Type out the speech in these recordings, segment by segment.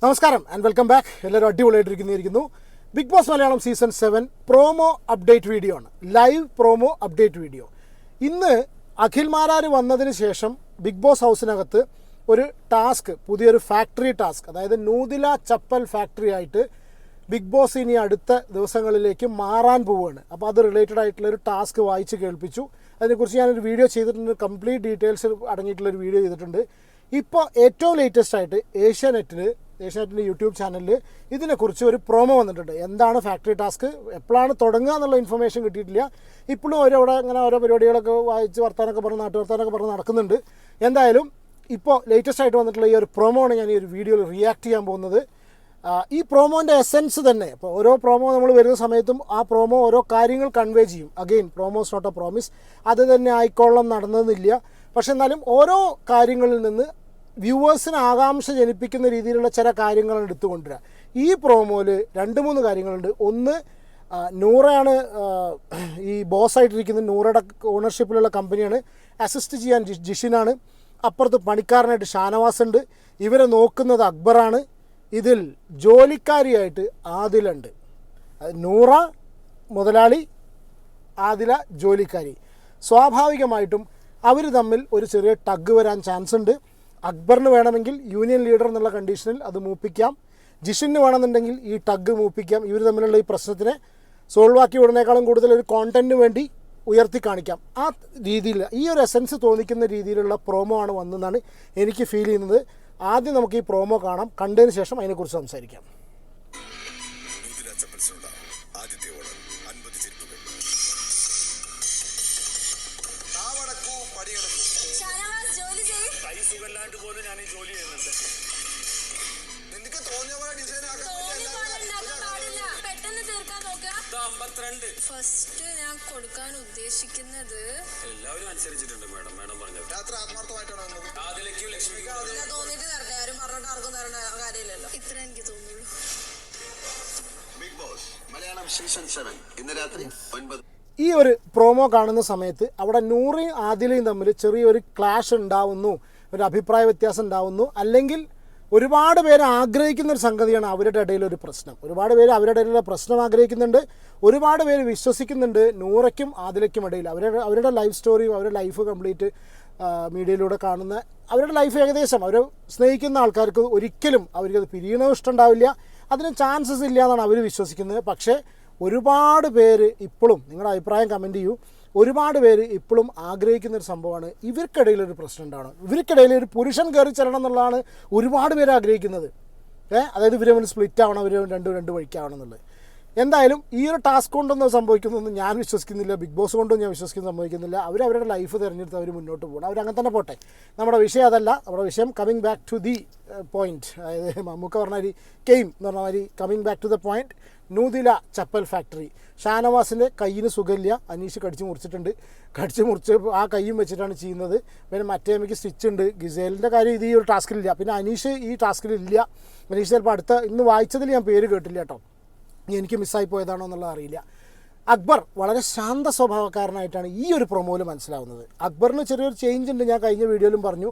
നമസ്കാരം and welcome back. എല്ലാവരും അടിപൊളിയായിട്ടിരിക്കുന്നു. Big boss Malayalam season 7 promo update video ആണ്. Live promo update video. ഇന്ന് അഖിൽ മാരാർ വന്നതിന് ശേഷം ബിഗ് ബോസ് ഹൗസിനകത്ത് ഒരു ടാസ്ക്, പുതിയൊരു ഫാക്ടറി ടാസ്ക്, അതായത് നൂതില ചപ്പൽ ഫാക്ടറി ആയിട്ട് ബിഗ് ബോസ് ഇനി അടുത്ത ദിവസങ്ങളിലേക്ക് മാറാൻ പോവുകയാണ്. അപ്പോൾ അത് റിലേറ്റഡ് ആയിട്ടുള്ളൊരു ടാസ്ക് വായിച്ച് കേൾപ്പിച്ചു. അതിനെക്കുറിച്ച് ഞാനൊരു വീഡിയോ ചെയ്തിട്ടുണ്ട്. കംപ്ലീറ്റ് ഡീറ്റെയിൽസ് അടങ്ങിയിട്ടുള്ളൊരു വീഡിയോ ചെയ്തിട്ടുണ്ട്. ഇപ്പോൾ ഏറ്റവും ലേറ്റസ്റ്റ് ആയിട്ട് ഏഷ്യാനെറ്റിൻ്റെ യൂട്യൂബ് ചാനലിൽ ഇതിനെക്കുറിച്ച് ഒരു പ്രോമോ വന്നിട്ടുണ്ട്. എന്താണ് ഫാക്ടറി ടാസ്ക്, എപ്പോഴാണ് തുടങ്ങുക എന്നുള്ള ഇൻഫർമേഷൻ കിട്ടിയിട്ടില്ല. ഇപ്പോഴും അവരവിടെ അങ്ങനെ ഓരോ പരിപാടികളൊക്കെ വായിച്ച് വർത്താനൊക്കെ പറഞ്ഞ് നാട്ടുവർത്താനൊക്കെ പറഞ്ഞ് നടക്കുന്നുണ്ട്. എന്തായാലും ഇപ്പോൾ ലേറ്റസ്റ്റ് ആയിട്ട് വന്നിട്ടുള്ള ഈ ഒരു പ്രോമോ ആണ് ഞാൻ ഈ ഒരു വീഡിയോയിൽ റിയാക്ട് ചെയ്യാൻ പോകുന്നത്. ഈ പ്രോമോൻ്റെ എസെൻസ് തന്നെ, ഇപ്പോൾ ഓരോ പ്രോമോ നമ്മൾ വരുന്ന സമയത്തും ആ പ്രോമോ ഓരോ കാര്യങ്ങൾ കൺവേ ചെയ്യും. Again promos not A promise, അത് തന്നെ ആയിക്കോളം നടന്നതെന്നില്ല. പക്ഷെ എന്നാലും ഓരോ കാര്യങ്ങളിൽ നിന്ന് വ്യൂവേഴ്സിന് ആകാംക്ഷ ജനിപ്പിക്കുന്ന രീതിയിലുള്ള ചില കാര്യങ്ങളാണ് എടുത്തുകൊണ്ടുവരിക. ഈ പ്രോമോയിൽ 2-3 കാര്യങ്ങളുണ്ട്. ഒന്ന്, നൂറയാണ് ഈ ബോസായിട്ടിരിക്കുന്നത്. നൂറയുടെ ഓണർഷിപ്പിലുള്ള കമ്പനിയാണ്. അസിസ്റ്റ് ചെയ്യാൻ ജിഷിനാണ്. അപ്പുറത്ത് പണിക്കാരനായിട്ട് ഷാനവാസ് ഉണ്ട്. ഇവരെ നോക്കുന്നത് അക്ബറാണ്. ഇതിൽ ജോലിക്കാരിയായിട്ട് ആദിലുണ്ട്. നൂറ മുതലാളി, ആദില ജോലിക്കാരി. സ്വാഭാവികമായിട്ടും അവർ തമ്മിൽ ഒരു ചെറിയ ടഗ് വരാൻ ചാൻസ് ഉണ്ട്. അക്ബറിന് വേണമെങ്കിൽ യൂണിയൻ ലീഡർ എന്നുള്ള കണ്ടീഷനിൽ അത് മൂപ്പിക്കാം. ജിഷിന് വേണമെന്നുണ്ടെങ്കിൽ ഈ ടഗ് മൂപ്പിക്കാം. ഇവർ തമ്മിലുള്ള ഈ പ്രശ്നത്തിനെ സോൾവ് ആക്കി വിടുന്നേക്കാളും കൂടുതൽ ഒരു കോണ്ടന്റിന് വേണ്ടി ഉയർത്തി കാണിക്കാം. ആ രീതിയിൽ ഈ ഒരു എസൻസ് തോന്നിക്കുന്ന രീതിയിലുള്ള പ്രോമോ ആണ് വന്നതെന്നാണ് എനിക്ക് ഫീൽ ചെയ്യുന്നത്. ആദ്യം നമുക്ക് ഈ പ്രോമോ കാണാം. കണ്ടതിന് ശേഷം അതിനെക്കുറിച്ച് സംസാരിക്കാം. ഫസ്റ്റ് ഞാൻ കൊടുക്കാൻ ഉദ്ദേശിക്കുന്നത് എല്ലാവരും അനുസരിച്ചിട്ടുണ്ട് മാഡം. മാഡം പറഞ്ഞത് തോന്നിട്ട് തരട്ടെ, ആരും പറഞ്ഞിട്ട് ആർക്കും തരേണ്ട കാര്യമില്ലല്ലോ. ഇത്ര എനിക്ക് തോന്നുള്ളൂ. ബിഗ് ബോസ് മലയാളം സീസൺ 7 ഇന്ന് രാത്രി 9. ഈ ഒരു പ്രോമോ കാണുന്ന സമയത്ത് അവിടെ നൂറയും ആദിലയും തമ്മിൽ ചെറിയൊരു ക്ലാഷ് ഉണ്ടാവുന്നു, ഒരു അഭിപ്രായ വ്യത്യാസം ഉണ്ടാവുന്നു. അല്ലെങ്കിൽ ഒരുപാട് പേര് ആഗ്രഹിക്കുന്ന ഒരു സംഗതിയാണ് അവരുടെ ഇടയിലൊരു പ്രശ്നം. ഒരുപാട് പേര് അവരുടെ ഇടയിലുള്ള പ്രശ്നം ആഗ്രഹിക്കുന്നുണ്ട്. ഒരുപാട് പേര് വിശ്വസിക്കുന്നുണ്ട് നൂറയ്ക്കും ആദിലയ്ക്കും ഇടയിൽ അവരുടെ ലൈഫ് സ്റ്റോറിയും അവരുടെ ലൈഫ് കംപ്ലീറ്റ് മീഡിയയിലൂടെ കാണുന്ന അവരുടെ ലൈഫ് ഏകദേശം അവർ സ്നേഹിക്കുന്ന ആൾക്കാർക്ക് ഒരിക്കലും അവർക്കത് പിരിയണവും ഇഷ്ടമുണ്ടാവില്ല. അതിന് ചാൻസസ് ഇല്ല എന്നാണ് അവർ വിശ്വസിക്കുന്നത്. പക്ഷേ ഒരുപാട് പേര് ഇപ്പോഴും, നിങ്ങളുടെ അഭിപ്രായം കമൻറ്റ് ചെയ്യൂ, ഒരുപാട് പേര് ഇപ്പോഴും ആഗ്രഹിക്കുന്നൊരു സംഭവമാണ് ഇവർക്കിടയിലൊരു പ്രശ്നം ഉണ്ടാവണം. ഇവർക്കിടയിൽ ഒരു പുരുഷൻ കയറി ചെല്ലണം എന്നുള്ളതാണ് ഒരുപാട് പേര് ആഗ്രഹിക്കുന്നത്. അതായത് ഇവർ തമ്മിൽ സ്പ്ലിറ്റ് ആവണം, ഇവർ രണ്ട് വഴിക്കാവണം എന്നുള്ളത്. എന്തായാലും ഈ ഒരു ടാസ്ക് കൊണ്ടൊന്നും സംഭവിക്കുന്നതൊന്നും ഞാൻ വിശ്വസിക്കുന്നില്ല. ബിഗ് ബോസ് കൊണ്ടും ഞാൻ സംഭവിക്കുന്നില്ല. അവരുടെ ലൈഫ് തിരഞ്ഞെടുത്ത് അവർ മുന്നോട്ട് പോകണം. അവരങ്ങനെ തന്നെ പോട്ടെ. നമ്മുടെ വിഷയം അതല്ല. നമ്മുടെ വിഷയം coming back to the point. അതായത് മമ്മൂക്ക പറഞ്ഞ ഒരു കെയിം എന്ന് പറഞ്ഞ മാതിരി coming back to the point. നൂതില ചപ്പൽ ഫാക്ടറി. ഷാനവാസിൻ്റെ കയ്യിന് സുഖമില്ല. അനീഷ് കടിച്ച് മുറിച്ച് ആ കയ്യും വെച്ചിട്ടാണ് ചെയ്യുന്നത്. പിന്നെ മറ്റേമ്മയ്ക്ക് സ്റ്റിച്ച് ഉണ്ട്. ഗിസേലിൻ്റെ കാര്യം ഇത് ഈ ഒരു ടാസ്കിലില്ല. പിന്നെ അനീഷ് ഈ ടാസ്കിലില്ല. അനീഷ് ചിലപ്പോൾ ഇന്ന് വായിച്ചതിൽ ഞാൻ പേര് കേട്ടില്ല കേട്ടോ. എനിക്ക് മിസ്സായി പോയതാണോ എന്നുള്ളത് അറിയില്ല. അക്ബർ വളരെ ശാന്ത സ്വഭാവക്കാരനായിട്ടാണ് ഈ ഒരു പ്രൊമോയിൽ മനസ്സിലാവുന്നത്. അക്ബറിന് ചെറിയൊരു ചേഞ്ച് ഉണ്ട്. ഞാൻ കഴിഞ്ഞ വീഡിയോയിലും പറഞ്ഞു.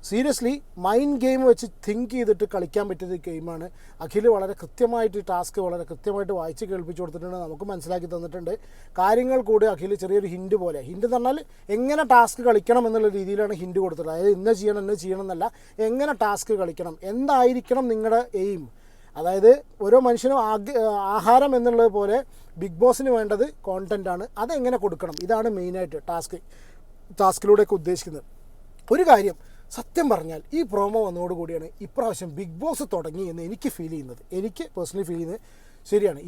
സീരിയസ്ലി മൈൻഡ് ഗെയിം വെച്ച് തിങ്ക് ചെയ്തിട്ട് കളിക്കാൻ പറ്റിയ ഗെയിമാണ്. അഖിൽ വളരെ കൃത്യമായിട്ട് ഈ ടാസ്ക് വളരെ കൃത്യമായിട്ട് വായിച്ച് കേൾപ്പിച്ചു കൊടുത്തിട്ടുണ്ട്. നമുക്ക് മനസ്സിലാക്കി തന്നിട്ടുണ്ട് കാര്യങ്ങൾ കൂടി. അഖിൽ ചെറിയൊരു ഹിൻഡ് പോലെ, ഹിൻഡ് എന്ന് പറഞ്ഞാൽ എങ്ങനെ ടാസ്ക് കളിക്കണം എന്നുള്ള രീതിയിലാണ് ഹിൻഡ് കൊടുത്തത്. അതായത് ഇന്ന ചെയ്യണം എന്നല്ല, എങ്ങനെ ടാസ്ക് കളിക്കണം, എന്തായിരിക്കണം നിങ്ങളുടെ എയിം. അതായത് ഓരോ മനുഷ്യനും ആഹാരം എന്നുള്ളത് പോലെ ബിഗ് ബോസിന് വേണ്ടത് കോണ്ടൻ്റാണ്. അതെങ്ങനെ കൊടുക്കണം, ഇതാണ് മെയിനായിട്ട് ടാസ്കിലൂടെയൊക്കെ ഉദ്ദേശിക്കുന്നത്. ഒരു കാര്യം സത്യം പറഞ്ഞാൽ ഈ പ്രോമോ വന്നതോടുകൂടിയാണ് ഇപ്രാവശ്യം ബിഗ് ബോസ് തുടങ്ങി എന്ന് എനിക്ക് ഫീൽ ചെയ്യുന്നത്. എനിക്ക് പേഴ്സണലി ഫീൽ ചെയ്യുന്നത് ശരിയാണ്.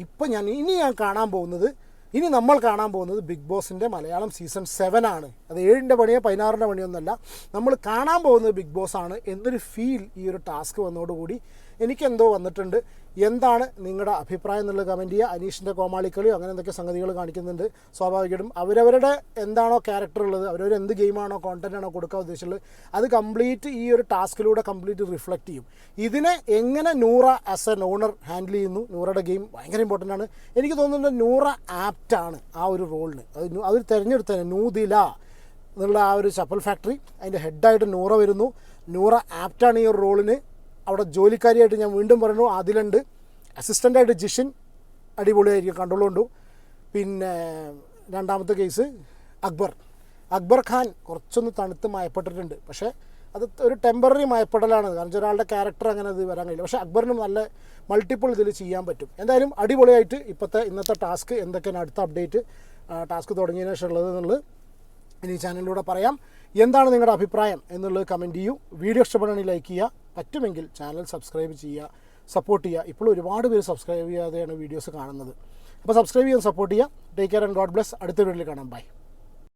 ഇനി നമ്മൾ കാണാൻ പോകുന്നത് ബിഗ് ബോസിൻ്റെ മലയാളം സീസൺ 7 ആണ്. അത് 7ൻ്റെ പണിയോ 16ൻ്റെ പണിയൊന്നുമല്ല. നമ്മൾ കാണാൻ പോകുന്നത് ബിഗ് ബോസ് ആണ് എന്നൊരു ഫീൽ ഈ ഒരു ടാസ്ക് വന്നതോടുകൂടി എനിക്കെന്തോ വന്നിട്ടുണ്ട്. എന്താണ് നിങ്ങളുടെ അഭിപ്രായം എന്നുള്ളത് കമൻറ്റ് ചെയ്യുക. അനീഷിൻ്റെ കോമാളിക്കളിയോ അങ്ങനെ എന്തൊക്കെ സംഗതികൾ കാണിക്കുന്നുണ്ട്. സ്വാഭാവികമായിട്ടും അവരവരുടെ എന്താണോ ക്യാരക്ടർ ഉള്ളത്, അവരവരെന്ത് ഗെയിമാണോ കോണ്ടൻ്റാണോ കൊടുക്കാൻ ഉദ്ദേശിച്ചുള്ളത് അത് കംപ്ലീറ്റ് ഈ ഒരു ടാസ്കിലൂടെ കംപ്ലീറ്റ് റിഫ്ലക്റ്റ് ചെയ്യും. ഇതിനെ എങ്ങനെ Noora as an owner handle ചെയ്യുന്നു, നൂറയുടെ ഗെയിം ഭയങ്കര ഇമ്പോർട്ടൻ്റ് ആണ്. എനിക്ക് തോന്നുന്നത് നൂറ ആപ്റ്റാണ് ആ ഒരു റോളിന്. അത് തിരഞ്ഞെടുത്തത് നൂതില എന്നുള്ള ആ ഒരു ചപ്പൽ ഫാക്ടറി, അതിൻ്റെ ഹെഡായിട്ട് നൂറ വരുന്നു. നൂറ ആപ്റ്റാണ് ഈ ഒരു റോളിന്. അവിടെ ജോലിക്കാരിയായിട്ട് ഞാൻ വീണ്ടും പറഞ്ഞു അതിലുണ്ട്. അസിസ്റ്റൻ്റായിട്ട് ജിഷിൻ അടിപൊളിയായിരിക്കും, കണ്ടോളുണ്ടു. പിന്നെ രണ്ടാമത്തെ കേസ് അക്ബർ ഖാൻ കുറച്ചൊന്ന് തണുത്ത് മയപ്പെട്ടിട്ടുണ്ട്. പക്ഷേ അത് ഒരു ടെമ്പററി മയപ്പെടലാണ്, കാരണം ഒരാളുടെ ക്യാരക്ടർ അങ്ങനെ അത് വരാൻ കഴിയില്ല. പക്ഷേ അക്ബറിനും നല്ല മൾട്ടിപ്പിൾ ഇതിൽ ചെയ്യാൻ പറ്റും. എന്തായാലും അടിപൊളിയായിട്ട് ഇന്നത്തെ ടാസ്ക് എന്തൊക്കെയാണ് അടുത്ത അപ്ഡേറ്റ് ടാസ്ക് തുടങ്ങിയതിന് ശേഷം ഉള്ളത് എന്നുള്ളത് ഇനി ചാനലിലൂടെ പറയാം. എന്താണ് നിങ്ങളുടെ അഭിപ്രായം എന്നുള്ളത് കമൻറ്റ് ചെയ്യൂ. വീഡിയോ ഇഷ്ടപ്പെടുകയാണെങ്കിൽ ലൈക്ക് ചെയ്യുക, പറ്റുമെങ്കിൽ ചാനൽ സബ്സ്ക്രൈബ് ചെയ്യുക, സപ്പോർട്ട് ചെയ്യുക. ഇപ്പോൾ ഒരുപാട് പേര് സബ്സ്ക്രൈബ് ചെയ്യാതെയാണ് വീഡിയോസ് കാണുന്നത്. അപ്പോൾ സബ്സ്ക്രൈബ് ചെയ്യാൻ സപ്പോർട്ട് ചെയ്യുക. Take care and God bless. അടുത്ത വീഡിയോയിൽ കാണാം. ബൈ.